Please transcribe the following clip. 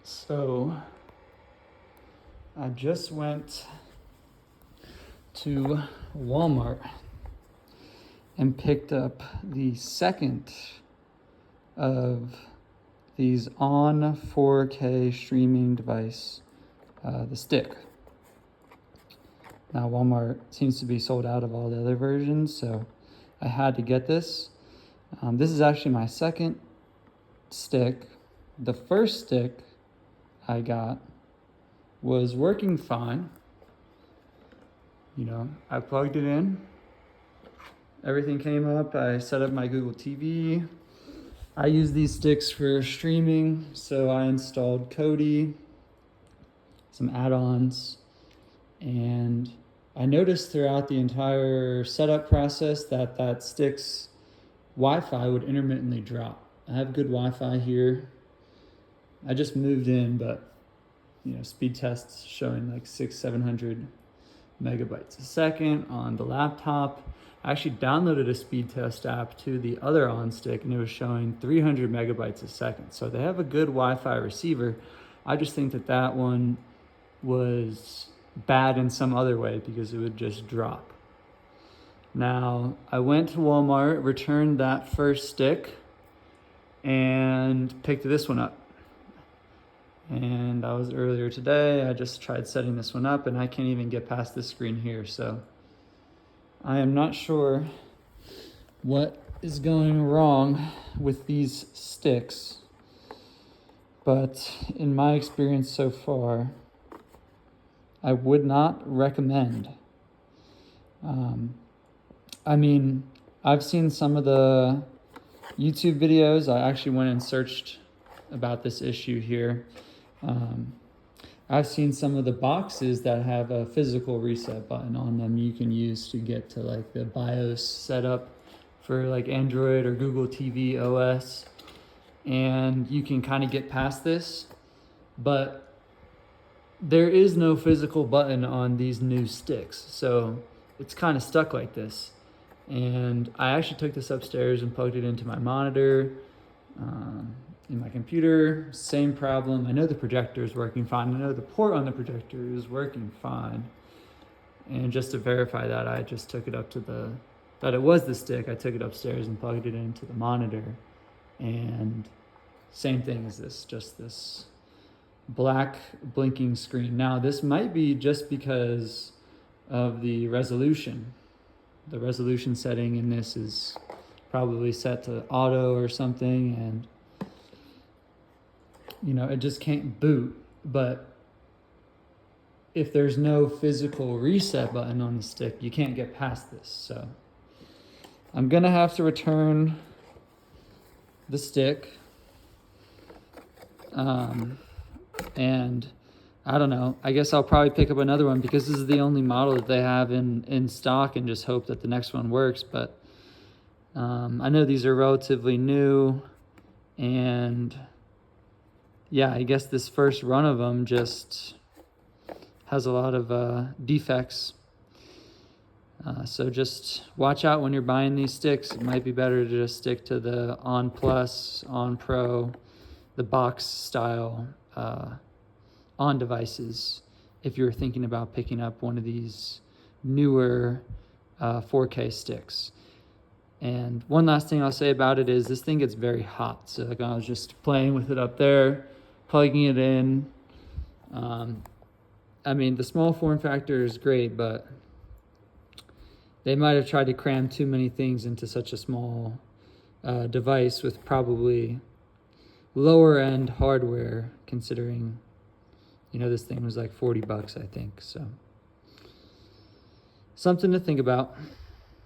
So I just went to Walmart and picked up the second of these on 4K streaming device, the stick. Now Walmart seems to be sold out of all the other versions, so I had to get this. This is actually my second stick. The first stick I got was working fine. You know, I plugged it in, everything came up, I set up my Google TV. I use these sticks for streaming, so I installed Kodi, some add-ons, and I noticed throughout the entire setup process that stick's Wi-Fi would intermittently drop. I have good Wi-Fi here. I just moved in, but you know, speed tests showing like 600-700 megabytes a second on the laptop. I actually downloaded a speed test app to the other on stick and it was showing 300 megabytes a second. So they have a good Wi-Fi receiver. I just think that one was bad in some other way because it would just drop. Now, I went to Walmart, returned that first stick, and picked this one up. And that was earlier today. I just tried setting this one up and I can't even get past this screen here. So I am not sure what is going wrong with these sticks, but in my experience so far, I would not recommend. I mean, I've seen some of the YouTube videos. I actually went and searched about this issue here. I've seen some of the boxes that have a physical reset button on them you can use to get to like the BIOS setup for like Android or Google TV OS. And you can kind of get past this, but there is no physical button on these new sticks. So it's kind of stuck like this. And I actually took this upstairs and plugged it into my monitor. In my computer, same problem. I know the projector is working fine. I know the port on the projector is working fine. And just to verify that, I just took it up to that it was the stick. I took it upstairs and plugged it into the monitor. And same thing as this, just this black blinking screen. Now, this might be just because of the resolution. The resolution setting in this is probably set to auto or something, and you know, it just can't boot. But if there's no physical reset button on the stick, you can't get past this. So I'm gonna have to return the stick. And I don't know, I guess I'll probably pick up another one because this is the only model that they have in stock, and just hope that the next one works. But I know these are relatively new, and yeah, I guess this first run of them just has a lot of defects. So just watch out when you're buying these sticks. It might be better to just stick to the On Plus, On Pro, the box style on devices if you're thinking about picking up one of these newer 4K sticks. And one last thing I'll say about it is this thing gets very hot. So like I was just playing with it up there, plugging it in. I mean, the small form factor is great, but they might have tried to cram too many things into such a small device with probably lower end hardware, considering, you know, this thing was like $40, I think. So something to think about.